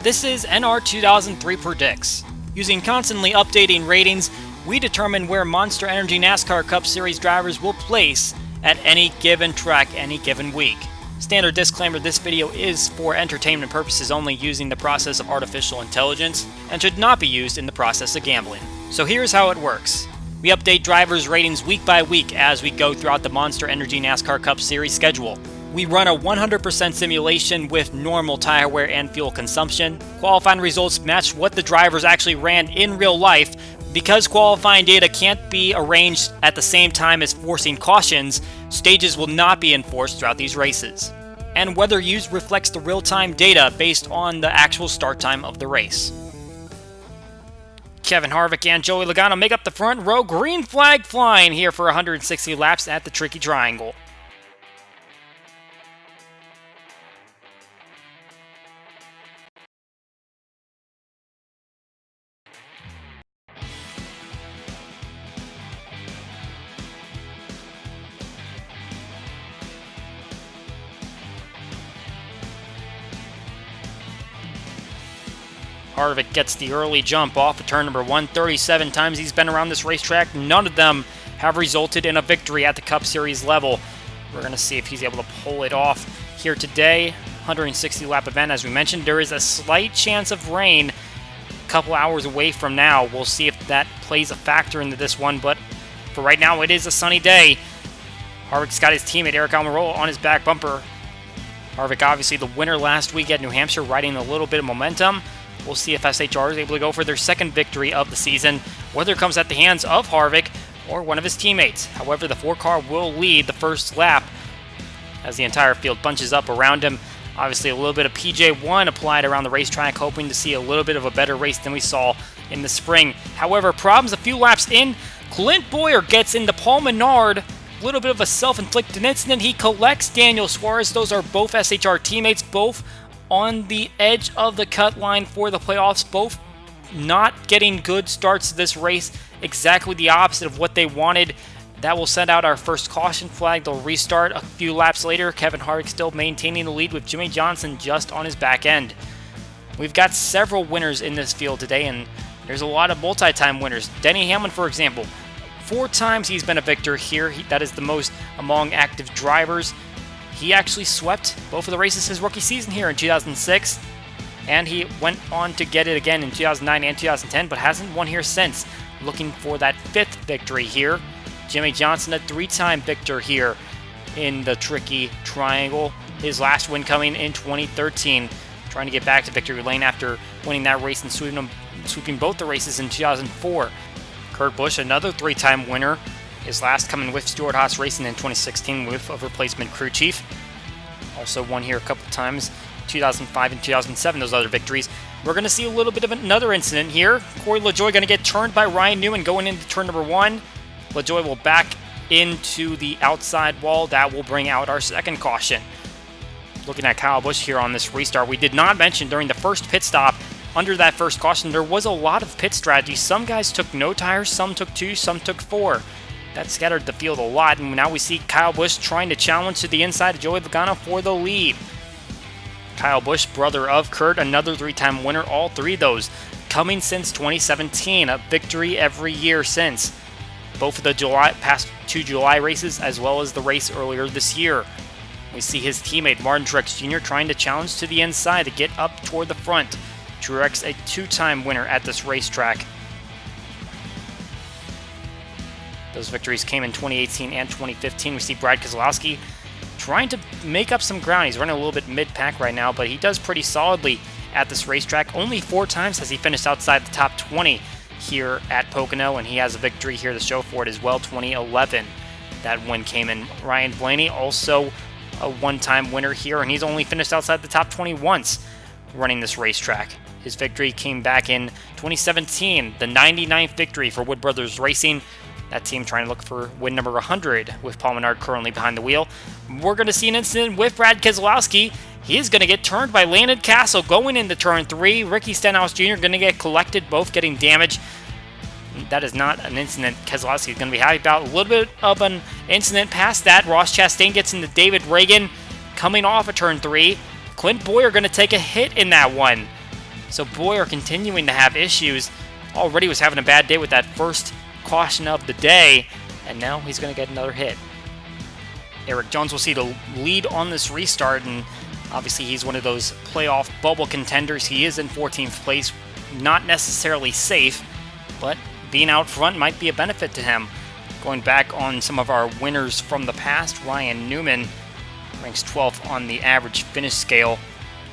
This is NR2003 Predicts. Using constantly updating ratings, we determine where Monster Energy NASCAR Cup Series drivers will place at any given track any given week. Standard disclaimer, this video is for entertainment purposes only, using the process of artificial intelligence, and should not be used in the process of gambling. So here's how it works. We update drivers' ratings week by week as we go throughout the Monster Energy NASCAR Cup Series schedule. We run a 100% simulation with normal tire wear and fuel consumption. Qualifying results match what the drivers actually ran in real life. Because qualifying data can't be arranged at the same time as forcing cautions, stages will not be enforced throughout these races. And weather used reflects the real-time data based on the actual start time of the race. Kevin Harvick and Joey Logano make up the front row, green flag flying here for 160 laps at the Tricky Triangle. Harvick gets the early jump off of turn number 1. 37 times he's been around this racetrack. None of them have resulted in a victory at the Cup Series level. We're going to see if he's able to pull it off here today. 160 lap event, as we mentioned. There is a slight chance of rain a couple hours away from now. We'll see if that plays a factor into this one, but for right now it is a sunny day. Harvick's got his teammate Eric Almirola on his back bumper. Harvick, obviously the winner last week at New Hampshire, riding a little bit of momentum. We'll see if SHR is able to go for their second victory of the season, whether it comes at the hands of Harvick or one of his teammates. However, the 4-car will lead the first lap as the entire field bunches up around him. Obviously, a little bit of PJ1 applied around the racetrack, hoping to see a little bit of a better race than we saw in the spring. However, problems a few laps in. Clint Bowyer gets into Paul Menard. A little bit of a self-inflicted incident. He collects Daniel Suarez. Those are both SHR teammates, both on the edge of the cut line for the playoffs, both not getting good starts to this race, exactly the opposite of what they wanted. That will send out our first caution flag. They'll restart a few laps later. Kevin Harvick still maintaining the lead with Jimmie Johnson just on his back end. We've got several winners in this field today, and there's a lot of multi-time winners. Denny Hamlin, for example, 4 times he's been a victor here. That is the most among active drivers. He actually swept both of the races his rookie season here in 2006, and he went on to get it again in 2009 and 2010, but hasn't won here since. Looking for that 5th victory here. Jimmie Johnson, a 3-time victor here in the Tricky Triangle. His last win coming in 2013, trying to get back to victory lane after winning that race and sweeping both the races in 2004. Kurt Busch, another 3-time winner. His last coming with Stewart-Haas Racing in 2016 with a replacement crew chief. Also won here a couple times, 2005 and 2007, those other victories. We're going to see a little bit of another incident here. Corey LaJoie going to get turned by Ryan Newman going into turn number 1. LaJoie will back into the outside wall. That will bring out our second caution. Looking at Kyle Busch here on this restart, we did not mention during the first pit stop, under that first caution, there was a lot of pit strategy. Some guys took no tires, some took 2, some took 4. That scattered the field a lot, and now we see Kyle Busch trying to challenge to the inside of Joey Logano for the lead. Kyle Busch, brother of Kurt, another 3-time winner, all 3 of those coming since 2017, a victory every year since. Both of the past 2 July races, as well as the race earlier this year. We see his teammate Martin Truex Jr. trying to challenge to the inside to get up toward the front. Truex, a 2-time winner at this racetrack. Those victories came in 2018 and 2015. We see Brad Keselowski trying to make up some ground. He's running a little bit mid-pack right now, but he does pretty solidly at this racetrack. Only 4 times has he finished outside the top 20 here at Pocono, and he has a victory here to show for it as well, 2011. That win came in. Ryan Blaney, also a 1-time winner here, and he's only finished outside the top 20 once running this racetrack. His victory came back in 2017, the 99th victory for Wood Brothers Racing. That team trying to look for win number 100 with Paul Menard currently behind the wheel. We're going to see an incident with Brad Keselowski. He is going to get turned by Landon Castle going into turn 3. Ricky Stenhouse Jr. going to get collected, both getting damaged. That is not an incident Keselowski is going to be happy about. A little bit of an incident past that. Ross Chastain gets into David Ragan coming off of turn 3. Clint Bowyer going to take a hit in that one. So Boyer continuing to have issues. Already was having a bad day with that first caution of the day, and now he's going to get another hit. Erik Jones will see the lead on this restart, and obviously he's one of those playoff bubble contenders. He is in 14th place, not necessarily safe, but being out front might be a benefit to him. Going back on some of our winners from the past, Ryan Newman ranks 12th on the average finish scale.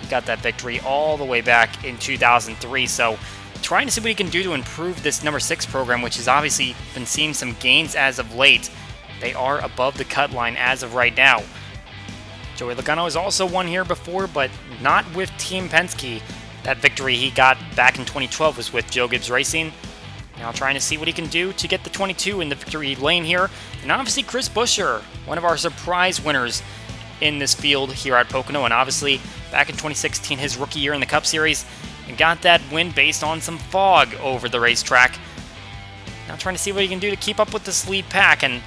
He got that victory all the way back in 2003, so trying to see what he can do to improve this number 6 program, which has obviously been seeing some gains as of late. They are above the cut line as of right now. Joey Logano has also won here before, but not with Team Penske. That victory he got back in 2012 was with Joe Gibbs Racing. Now trying to see what he can do to get the 22 in the victory lane here. And obviously Chris Buescher, one of our surprise winners in this field here at Pocono. And obviously back in 2016, his rookie year in the Cup Series, and got that win based on some fog over the racetrack. Now trying to see what he can do to keep up with this lead pack, and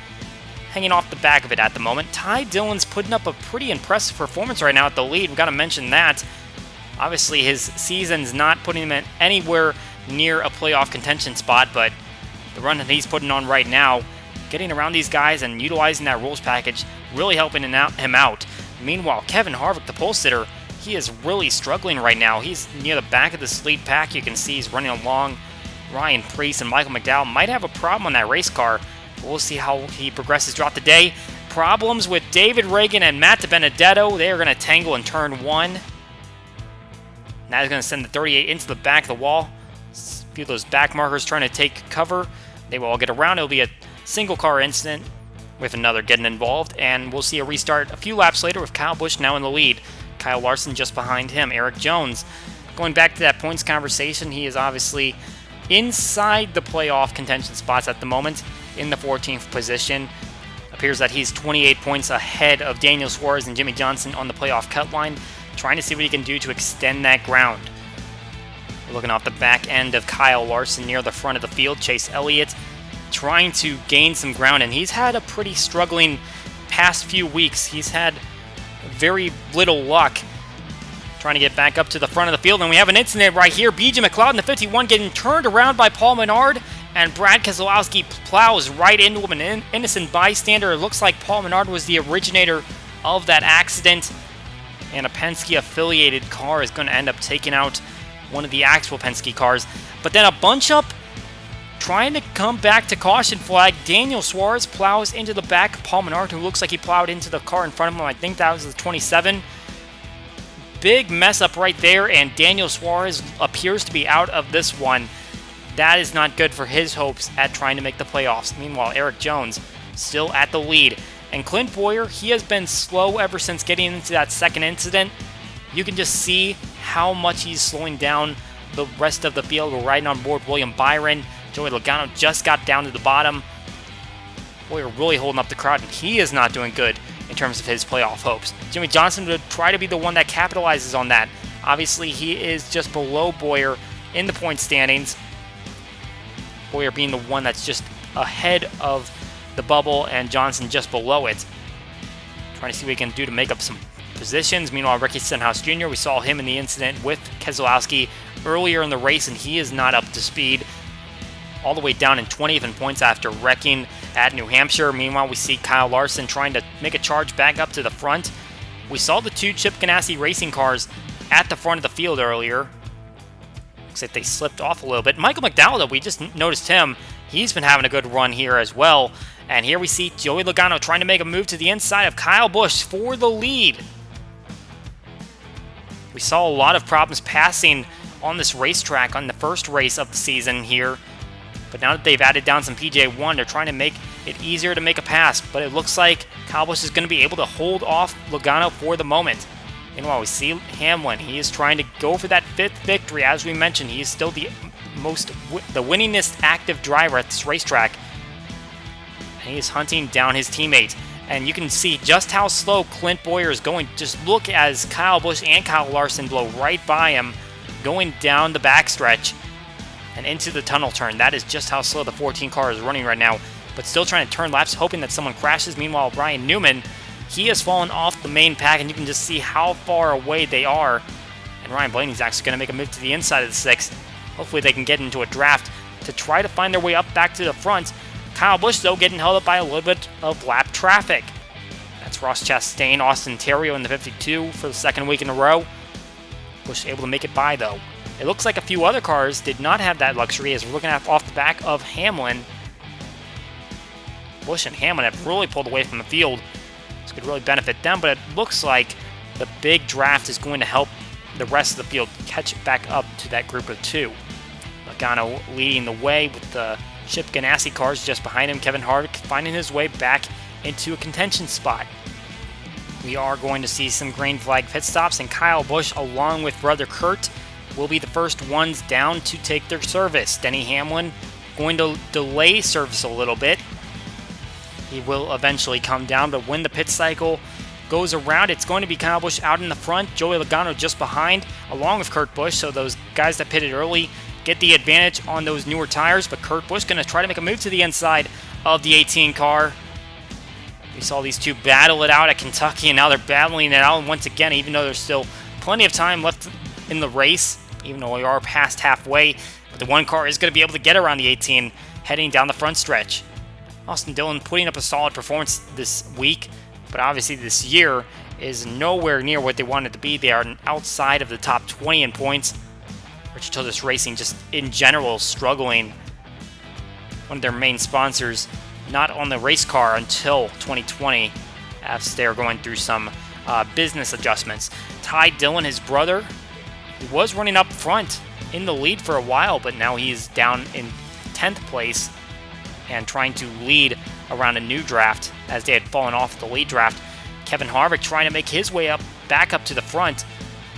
hanging off the back of it at the moment. Ty Dillon's putting up a pretty impressive performance right now at the lead. We've got to mention that. Obviously his season's not putting him anywhere near a playoff contention spot, but the run that he's putting on right now, getting around these guys and utilizing that rules package, really helping him out. Meanwhile, Kevin Harvick, the pole sitter, he is really struggling right now. He's near the back of this lead pack. You can see he's running along. Ryan Preece and Michael McDowell might have a problem on that race car. We'll see how he progresses throughout the day. Problems with David Reagan and Matt DiBenedetto. They are going to tangle in turn 1. Now he's going to send the 38 into the back of the wall. A few of those back markers trying to take cover. They will all get around. It'll be a single car incident with another getting involved. And we'll see a restart a few laps later with Kyle Busch now in the lead. Kyle Larson just behind him. Erik Jones, going back to that points conversation, he is obviously inside the playoff contention spots at the moment in the 14th position. Appears that he's 28 points ahead of Daniel Suarez and Jimmy Johnson on the playoff cut line, trying to see what he can do to extend that ground. We're looking off the back end of Kyle Larson near the front of the field. Chase Elliott trying to gain some ground, and he's had a pretty struggling past few weeks. He's had very little luck trying to get back up to the front of the field, and we have an incident right here. B.J. McLeod in the 51 getting turned around by Paul Menard, and Brad Keselowski plows right into him, an innocent bystander. It looks like Paul Menard was the originator of that accident, and a Penske-affiliated car is going to end up taking out one of the actual Penske cars. But then a bunch up trying to come back to caution flag. Daniel Suarez plows into the back of Paul Menard, who looks like he plowed into the car in front of him. I think that was the 27. Big mess up right there, and Daniel Suarez appears to be out of this one. That is not good for his hopes at trying to make the playoffs. Meanwhile, Erik Jones still at the lead. And Clint Bowyer, he has been slow ever since getting into that second incident. You can just see how much he's slowing down the rest of the field. We're riding on board William Byron. Joey Logano just got down to the bottom. Bowyer really holding up the crowd, and he is not doing good in terms of his playoff hopes. Jimmy Johnson would try to be the one that capitalizes on that. Obviously, he is just below Bowyer in the point standings. Bowyer being the one that's just ahead of the bubble, and Johnson just below it. Trying to see what he can do to make up some positions. Meanwhile, Ricky Stenhouse Jr., we saw him in the incident with Keselowski earlier in the race, and he is not up to speed. All the way down in 20th in points after wrecking at New Hampshire. Meanwhile, we see Kyle Larson trying to make a charge back up to the front. We saw the two Chip Ganassi racing cars at the front of the field earlier. Looks like they slipped off a little bit. Michael McDowell, though, we just noticed him. He's been having a good run here as well. And here we see Joey Logano trying to make a move to the inside of Kyle Busch for the lead. We saw a lot of problems passing on this racetrack on the first race of the season here. But now that they've added down some PJ1, they're trying to make it easier to make a pass. But it looks like Kyle Busch is going to be able to hold off Logano for the moment. Meanwhile, we see Hamlin. He is trying to go for that 5th victory. As we mentioned, he is still the winningest active driver at this racetrack. And he is hunting down his teammate. And you can see just how slow Clint Bowyer is going. Just look as Kyle Busch and Kyle Larson blow right by him, going down the backstretch and into the tunnel turn. That is just how slow the 14 car is running right now, but still trying to turn laps, hoping that someone crashes. Meanwhile, Ryan Newman, he has fallen off the main pack, and you can just see how far away they are. And Ryan Blaney's actually going to make a move to the inside of the 6. Hopefully they can get into a draft to try to find their way up back to the front. Kyle Busch, though, getting held up by a little bit of lap traffic. That's Ross Chastain, Austin Terrio in the 52 for the second week in a row. Busch able to make it by, though. It looks like a few other cars did not have that luxury, as we're looking at off the back of Hamlin. Busch and Hamlin have really pulled away from the field. This could really benefit them, but it looks like the big draft is going to help the rest of the field catch back up to that group of 2. Logano leading the way with the Chip Ganassi cars just behind him. Kevin Harvick finding his way back into a contention spot. We are going to see some green flag pit stops, and Kyle Busch, along with brother Kurt, will be the first ones down to take their service. Denny Hamlin going to delay service a little bit. He will eventually come down, but when the pit cycle goes around, it's going to be Kyle Busch out in the front, Joey Logano just behind, along with Kurt Busch, so those guys that pitted early get the advantage on those newer tires, but Kurt Busch going to try to make a move to the inside of the 18 car. We saw these two battle it out at Kentucky, and now they're battling it out once again, even though there's still plenty of time left in the race, even though we are past halfway. But the one car is going to be able to get around the 18 heading down the front stretch. Austin Dillon putting up a solid performance this week, but obviously this year is nowhere near what they wanted to be. They are outside of the top 20 in points. Richard Childress Racing just in general struggling. One of their main sponsors not on the race car until 2020, as they're going through some business adjustments. Ty Dillon, his brother, he was running up front in the lead for a while, but now he's down in 10th place and trying to lead around a new draft as they had fallen off the lead draft. Kevin Harvick trying to make his way up back up to the front.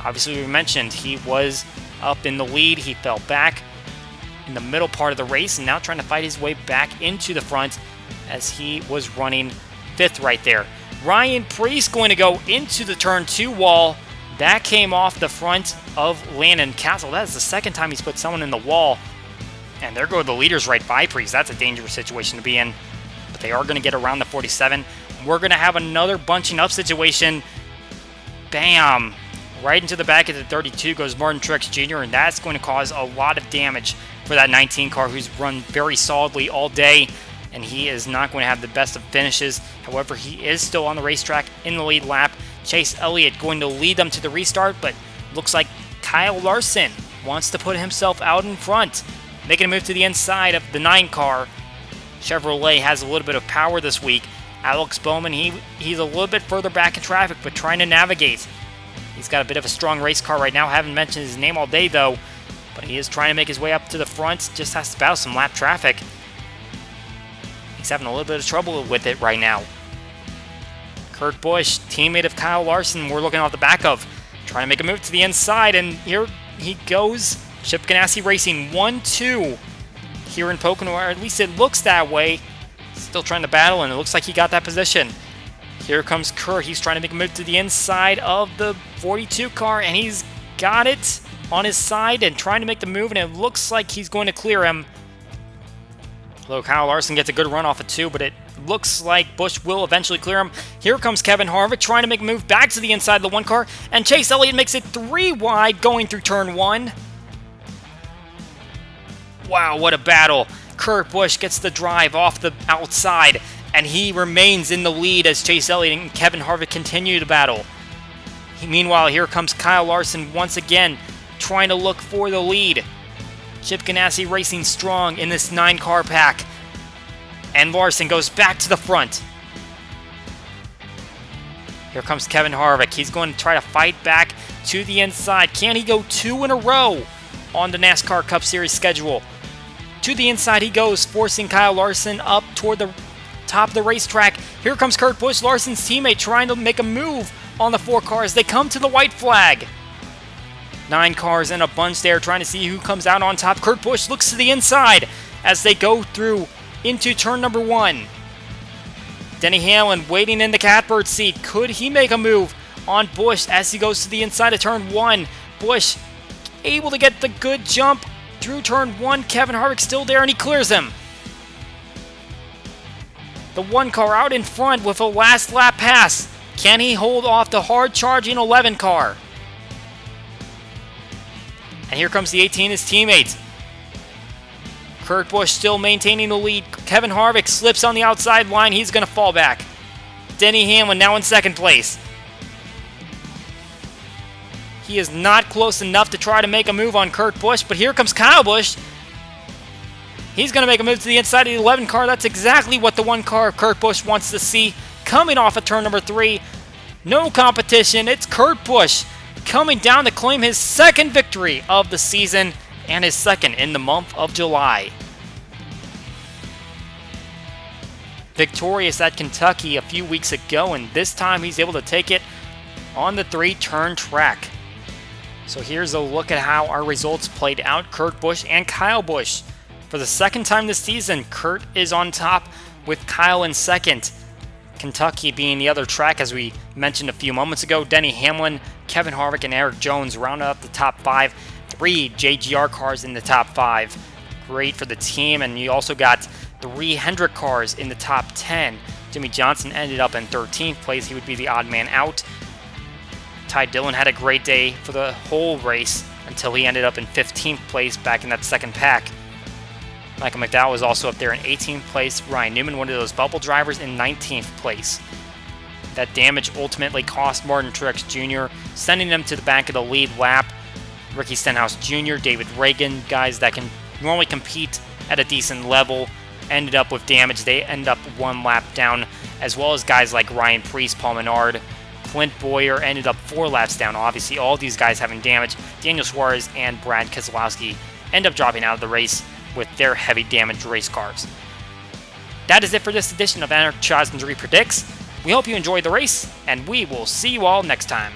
Obviously, we mentioned he was up in the lead. He fell back in the middle part of the race and now trying to fight his way back into the front as he was running 5th right there. Ryan Preece going to go into the turn 2 wall. That came off the front of Landon Castle. That is the second time he's put someone in the wall. And there go the leaders right by Preece. That's a dangerous situation to be in. But they are going to get around the 47. We're going to have another bunching up situation. Bam! Right into the back of the 32 goes Martin Truex Jr., and that's going to cause a lot of damage for that 19 car who's run very solidly all day, and he is not going to have the best of finishes. However, he is still on the racetrack in the lead lap. Chase Elliott going to lead them to the restart, but looks like Kyle Larson wants to put himself out in front, making a move to the inside of the 9 car. Chevrolet has a little bit of power this week. Alex Bowman, he's a little bit further back in traffic, but trying to navigate. He's got a bit of a strong race car right now. Haven't mentioned his name all day, though. But he is trying to make his way up to the front. Just has to battle some lap traffic. He's having a little bit of trouble with it right now. Kurt Busch, teammate of Kyle Larson, we're looking off the back of. Trying to make a move to the inside, and here he goes. Chip Ganassi Racing 1-2 here in Pocono, or at least it looks that way. Still trying to battle, and it looks like he got that position. Here comes Kurt. He's trying to make a move to the inside of the 42 car, and he's got it on his side and trying to make the move, and it looks like he's going to clear him. Although Kyle Larson gets a good run off of 2, but it looks like Busch will eventually clear him. Here comes Kevin Harvick trying to make a move back to the inside of the 1 car, and Chase Elliott makes it 3 wide going through turn 1. Wow, what a battle. Kurt Busch gets the drive off the outside, and he remains in the lead as Chase Elliott and Kevin Harvick continue to battle. Meanwhile, here comes Kyle Larson once again, trying to look for the lead. Chip Ganassi Racing strong in this 9-car pack. And Larson goes back to the front. Here comes Kevin Harvick. He's going to try to fight back to the inside. Can he go 2 in a row on the NASCAR Cup Series schedule? To the inside he goes, forcing Kyle Larson up toward the top of the racetrack. Here comes Kurt Busch, Larson's teammate, trying to make a move on the 4 cars. They come to the white flag. 9 cars in a bunch there, trying to see who comes out on top. Kurt Busch looks to the inside as they go through into turn number 1. Denny Hamlin waiting in the catbird seat. Could he make a move on Busch as he goes to the inside of turn 1? Busch able to get the good jump through turn 1. Kevin Harvick still there, and he clears him. The 1 car out in front with a last lap pass. Can he hold off the hard-charging 11 car? And here comes the 18, his teammate. Kurt Busch still maintaining the lead. Kevin Harvick slips on the outside line. He's going to fall back. Denny Hamlin now in second place. He is not close enough to try to make a move on Kurt Busch, but here comes Kyle Busch. He's going to make a move to the inside of the 11 car. That's exactly what the 1 car of Kurt Busch wants to see. Coming off of turn number 3. No competition. It's Kurt Busch coming down to claim his second victory of the season and his second in the month of July. Victorious at Kentucky a few weeks ago, and this time he's able to take it on the 3-turn track. So here's a look at how our results played out. Kurt Busch and Kyle Busch. For the second time this season, Kurt is on top with Kyle in second. Kentucky being the other track, as we mentioned a few moments ago. Denny Hamlin, Kevin Harvick, and Eric Jones rounded up the top 5. 3 JGR cars in the top 5. Great for the team, and you also got 3 Hendrick cars in the top 10. Jimmy Johnson ended up in 13th place. He would be the odd man out. Ty Dillon had a great day for the whole race until he ended up in 15th place back in that second pack. Michael McDowell was also up there in 18th place. Ryan Newman, one of those bubble drivers, in 19th place. That damage ultimately cost Martin Truex Jr., sending them to the back of the lead lap. Ricky Stenhouse Jr., David Reagan, guys that can normally compete at a decent level, ended up with damage. They end up 1 lap down, as well as guys like Ryan Preece, Paul Menard, Clint Boyer ended up 4 laps down. Obviously, all these guys having damage. Daniel Suarez and Brad Keselowski end up dropping out of the race with their heavy damaged race cars. That is it for this edition of NR2003 Predicts. We hope you enjoyed the race, and we will see you all next time.